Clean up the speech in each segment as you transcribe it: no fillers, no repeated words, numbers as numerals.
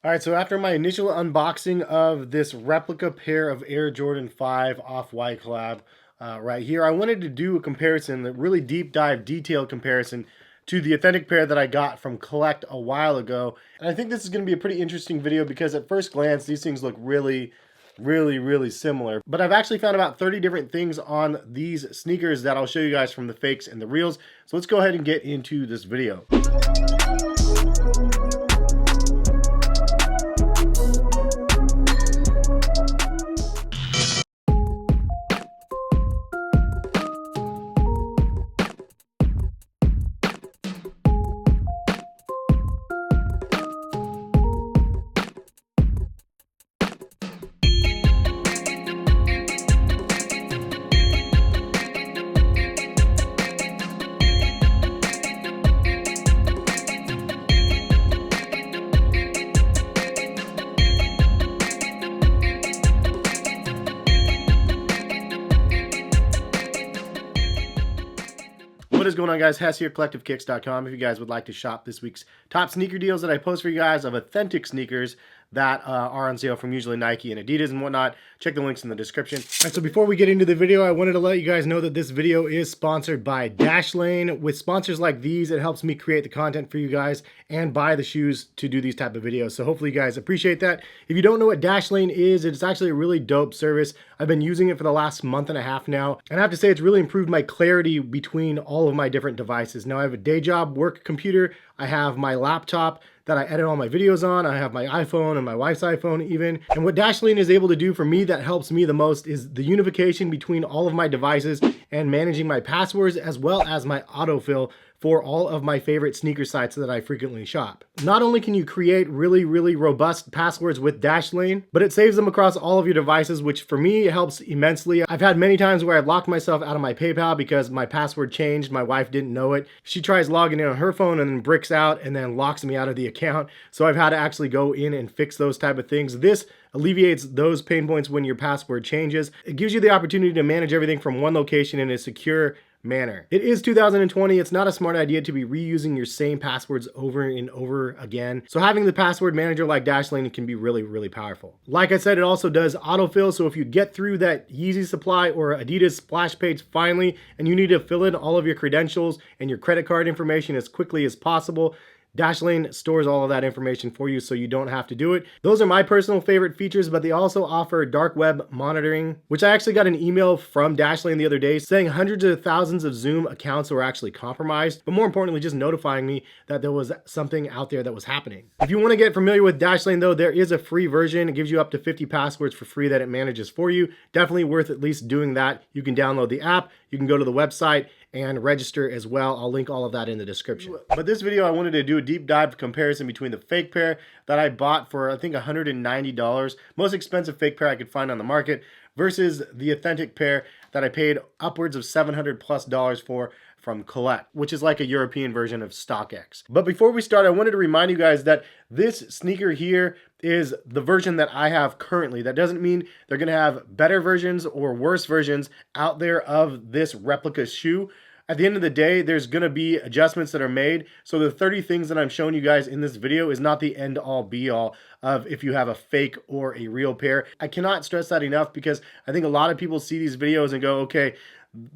All right, so after my initial unboxing of this replica pair of Air Jordan 5 Off-White collab right here, I wanted to do a comparison, a really deep dive, detailed comparison to the authentic pair that I got from Collect a while ago. And I think this is going to be a pretty interesting video because at first glance, these things look really similar. But I've actually found about 30 different things on these sneakers that I'll show you guys from the fakes and the reals. So let's go ahead and get into this video. What is going on, guys? Hess here, collectivekicks.com. If you guys would like to shop this week's top sneaker deals that I post for you guys of authentic sneakers that are on sale from usually Nike and Adidas and whatnot, check the links in the description. All right, so before we get into the video, I wanted to let you guys know that this video is sponsored by Dashlane. With sponsors like these, it helps me create the content for you guys and buy the shoes to do these type of videos. So hopefully you guys appreciate that. If you don't know what Dashlane is, it's actually a really dope service. I've been using it for the last month and a half now, and I have to say it's really improved my clarity between all of my different devices. Now I have a day job work computer, I have my laptop that I edit all my videos on, I have my iPhone and my wife's iPhone even. And what Dashlane is able to do for me that helps me the most is the unification between all of my devices and managing my passwords as well as my autofill for all of my favorite sneaker sites that I frequently shop. Not only can you create really robust passwords with Dashlane, but it saves them across all of your devices, which for me helps immensely. I've had many times where I locked myself out of my PayPal because my password changed, my wife didn't know it. She tries logging in on her phone and then bricks out and then locks me out of the account. So I've had to actually go in and fix those type of things. This alleviates those pain points when your password changes. It gives you the opportunity to manage everything from one location in a secure manner. It is 2020. It's not a smart idea to be reusing your same passwords over and over again. So having the password manager like Dashlane can be really powerful. Like I said, it also does autofill. So if you get through that Yeezy Supply or Adidas splash page finally, and you need to fill in all of your credentials and your credit card information as quickly as possible, Dashlane stores all of that information for you so you don't have to do it. Those are my personal favorite features, but they also offer dark web monitoring, which I actually got an email from Dashlane the other day saying hundreds of thousands of Zoom accounts were actually compromised, but more importantly, just notifying me that there was something out there that was happening. If you want to get familiar with Dashlane though, there is a free version. It gives you up to 50 passwords for free that it manages for you. Definitely worth at least doing that. You can download the app, you can go to the website and register as well. I'll link all of that in the description. But this video, I wanted to do a deep dive comparison between the fake pair that I bought for, I think, $190, most expensive fake pair I could find on the market, versus the authentic pair that I paid upwards of $700+ for from Collect, which is like a European version of StockX. But before we start, I wanted to remind you guys that this sneaker here is the version that I have currently. That doesn't mean they're gonna have better versions or worse versions out there of this replica shoe. At the end of the day, there's gonna be adjustments that are made. So the 30 things that I'm showing you guys in this video is not the end all be all of if you have a fake or a real pair. I cannot stress that enough because I think a lot of people see these videos and go, okay,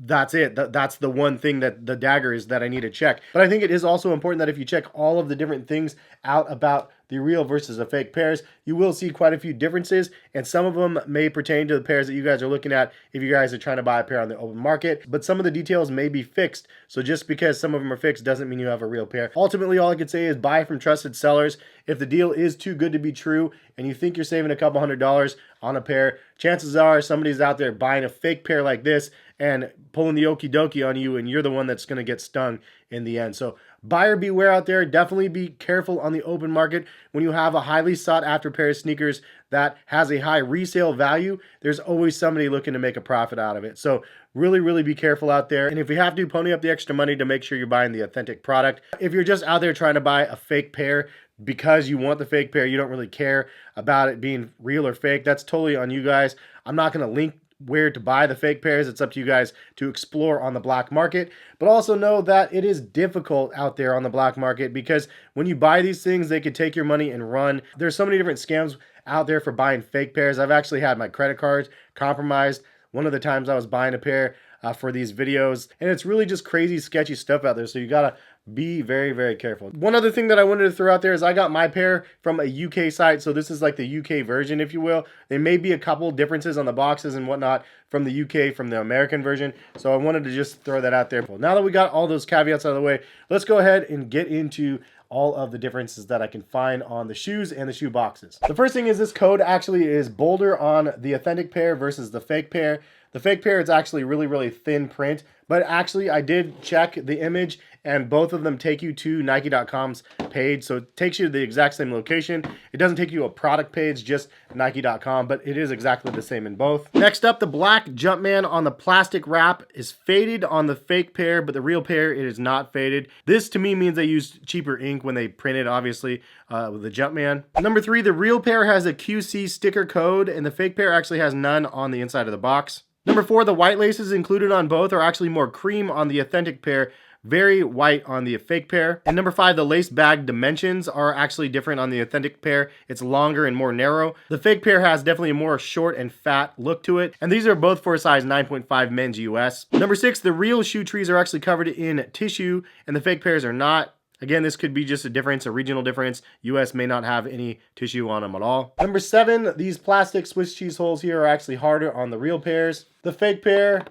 that's it. That's the one thing that the dagger is that I need to check. But I think it is also important that if you check all of the different things out about the real versus the fake pairs, you will see quite a few differences, and some of them may pertain to the pairs that you guys are looking at if you guys are trying to buy a pair on the open market, but some of the details may be fixed. So just because some of them are fixed doesn't mean you have a real pair. Ultimately, all I could say is buy from trusted sellers. If the deal is too good to be true and you think you're saving a couple $100 on a pair, chances are somebody's out there buying a fake pair like this and pulling the okie dokie on you, and you're the one that's going to get stung in the end. So buyer beware out there. Definitely be careful on the open market. When you have a highly sought after pair of sneakers that has a high resale value, there's always somebody looking to make a profit out of it. So really be careful out there. And if you have to, pony up the extra money to make sure you're buying the authentic product. If you're just out there trying to buy a fake pair because you want the fake pair, you don't really care about it being real or fake, that's totally on you guys. I'm not going to link where to buy the fake pairs. It's up to you guys to explore on the black market, but also know that it is difficult out there on the black market, because when you buy these things, they could take your money and run. There's so many different scams out there for buying fake pairs. I've actually had my credit cards compromised one of the times I was buying a pair for these videos, and it's really just crazy sketchy stuff out there, so you gotta be very, very careful. One other thing that I wanted to throw out there is I got my pair from a UK site, so this is like the UK version, if you will. There may be a couple differences on the boxes and whatnot from the UK, from the American version, so I wanted to just throw that out there. Now that we got all those caveats out of the way, let's go ahead and get into all of the differences that I can find on the shoes and the shoe boxes. The first thing is this code actually is bolder on the authentic pair versus the fake pair. The fake pair is actually really, really thin print, but actually I did check the image and both of them take you to Nike.com's page. So it takes you to the exact same location. It doesn't take you a product page, just Nike.com, but it is exactly the same in both. Next up, the black Jumpman on the plastic wrap is faded on the fake pair, but the real pair, it is not faded. This to me means they used cheaper ink when they printed, obviously, with the Jumpman. Number 3, the real pair has a QC sticker code and the fake pair actually has none on the inside of the box. Number 4, the white laces included on both are actually more cream on the authentic pair, very white on the fake pair. And number 5, the lace bag dimensions are actually different on the authentic pair. It's longer and more narrow. The fake pair has definitely a more short and fat look to it. And these are both for a size 9.5 men's US. Number 6, the real shoe trees are actually covered in tissue and the fake pairs are not. Again, this could be just a difference, a regional difference. US may not have any tissue on them at all. Number 7, these plastic Swiss cheese holes here are actually harder on the real pairs. The fake pair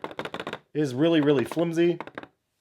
is really, really flimsy.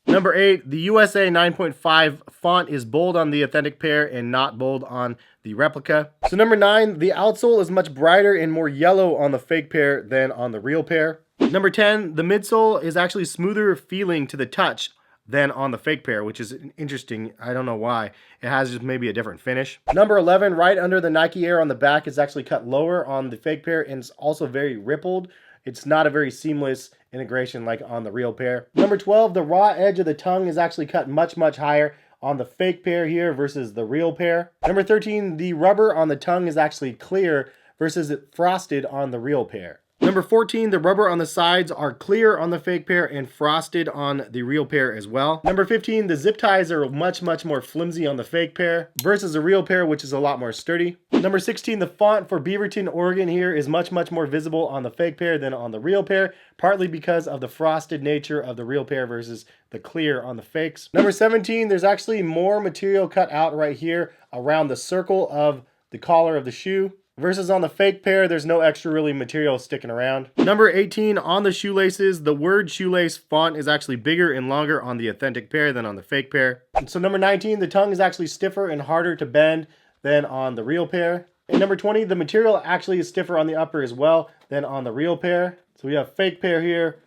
Number 8, the USA 9.5 font is bold on the authentic pair and not bold on the replica. So number 9, the outsole is much brighter and more yellow on the fake pair than on the real pair. Number 10, the midsole is actually smoother feeling to the touch than on the fake pair, which is interesting. I don't know why. It has just maybe a different finish. Number 11, right under the Nike Air on the back is actually cut lower on the fake pair and it's also very rippled. It's not a very seamless integration like on the real pair. Number 12, the raw edge of the tongue is actually cut much, much higher on the fake pair here versus the real pair. Number 13, the rubber on the tongue is actually clear versus it frosted on the real pair. Number 14, the rubber on the sides are clear on the fake pair and frosted on the real pair as well. Number 15, the zip ties are much, much more flimsy on the fake pair versus the real pair, which is a lot more sturdy. Number 16, the font for Beaverton, Oregon here is much, much more visible on the fake pair than on the real pair, partly because of the frosted nature of the real pair versus the clear on the fakes. Number 17, there's actually more material cut out right here around the circle of the collar of the shoe. Versus on the fake pair, there's no extra really material sticking around. Number 18, on the shoelaces, the word shoelace font is actually bigger and longer on the authentic pair than on the fake pair. And so number 19, the tongue is actually stiffer and harder to bend than on the real pair. And number 20, the material actually is stiffer on the upper as well than on the real pair. So we have fake pair here,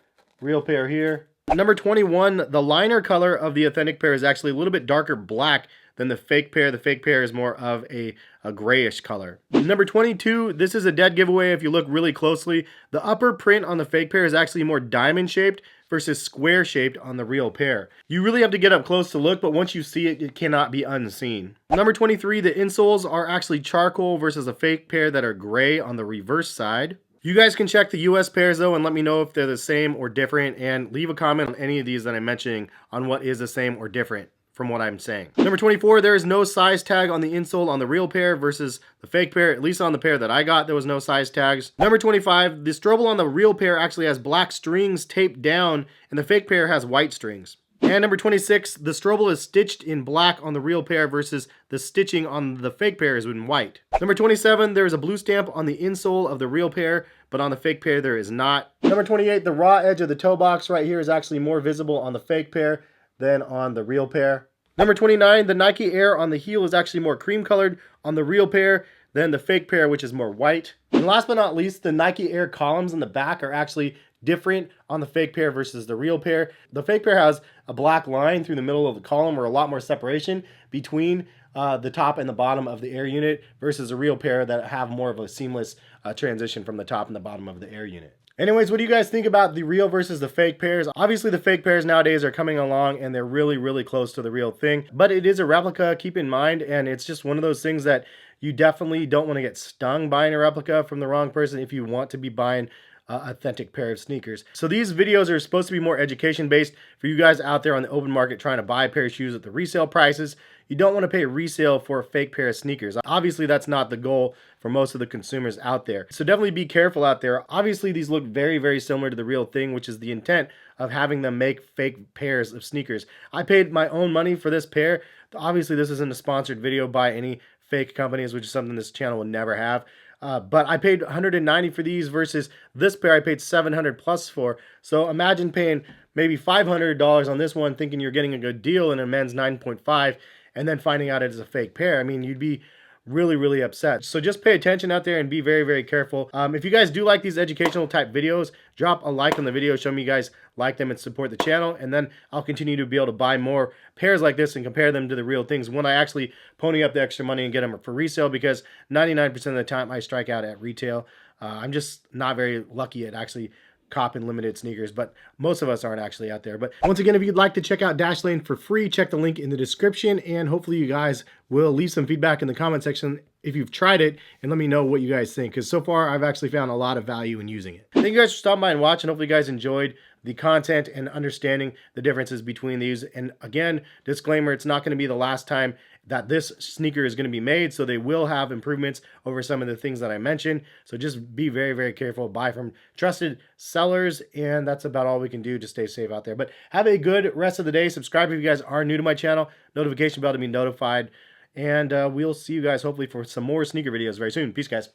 real pair here. Number 21, the liner color of the authentic pair is actually a little bit darker black than the fake pair. The fake pair is more of a grayish color. Number 22, this is a dead giveaway if you look really closely. The upper print on the fake pair is actually more diamond shaped versus square shaped on the real pair. You really have to get up close to look, but once you see it, it cannot be unseen. Number 23, the insoles are actually charcoal versus a fake pair that are gray on the reverse side. You guys can check the US pairs though and let me know if they're the same or different, and leave a comment on any of these that I'm mentioning on what is the same or different from what I'm saying. Number 24, there is no size tag on the insole on the real pair versus the fake pair. At least on the pair that I got, there was no size tags. Number 25, the strobel on the real pair actually has black strings taped down and the fake pair has white strings. And number 26, the strobel is stitched in black on the real pair versus the stitching on the fake pair is in white. Number 27, there is a blue stamp on the insole of the real pair, but on the fake pair there is not. Number 28, the raw edge of the toe box right here is actually more visible on the fake pair than on the real pair. Number 29, the Nike Air on the heel is actually more cream colored on the real pair than the fake pair, which is more white. And last but not least, the Nike Air columns in the back are actually different on the fake pair versus the real pair. The fake pair has a black line through the middle of the column, or a lot more separation between the top and the bottom of the Air unit versus a real pair that have more of a seamless transition from the top and the bottom of the Air unit. Anyways, what do you guys think about the real versus the fake pairs? Obviously, the fake pairs nowadays are coming along and they're really, really close to the real thing. But it is a replica, keep in mind, and it's just one of those things that you definitely don't want to get stung buying a replica from the wrong person if you want to be buying authentic pair of sneakers. So these videos are supposed to be more education based for you guys out there on the open market trying to buy a pair of shoes at the resale prices. You don't want to pay resale for a fake pair of sneakers. Obviously, that's not the goal for most of the consumers out there. So definitely be careful out there. Obviously, these look very, very similar to the real thing, which is the intent of having them make fake pairs of sneakers. I paid my own money for this pair. Obviously, this isn't a sponsored video by any fake companies, which is something this channel would never have. But I paid $190 for these versus this pair I paid $700 plus for. So imagine paying maybe $500 on this one thinking you're getting a good deal in a men's 9.5 and then finding out it is a fake pair. I mean, you'd be really, really upset. So just pay attention out there and be very, very careful. If you guys do like these educational type videos, drop a like on the video, show me you guys like them and support the channel, and then I'll continue to be able to buy more pairs like this and compare them to the real things when I actually pony up the extra money and get them for resale, because 99% of the time I strike out at retail. I'm just not very lucky at actually copping limited sneakers, but most of us aren't actually out there. But once again, if you'd like to check out Dashlane for free, check the link in the description, and hopefully you guys will leave some feedback in the comment section if you've tried it, and let me know what you guys think, because so far I've actually found a lot of value in using it. Thank you guys for stopping by and watching. Hopefully you guys enjoyed the content and understanding the differences between these. And again, disclaimer, it's not going to be the last time that this sneaker is going to be made, so they will have improvements over some of the things that I mentioned. So just be very, very careful. Buy from trusted sellers, and that's about all we can do to stay safe out there. But have a good rest of the day. Subscribe if you guys are new to my channel. Notification bell to be notified. And we'll see you guys hopefully for some more sneaker videos very soon. Peace, guys.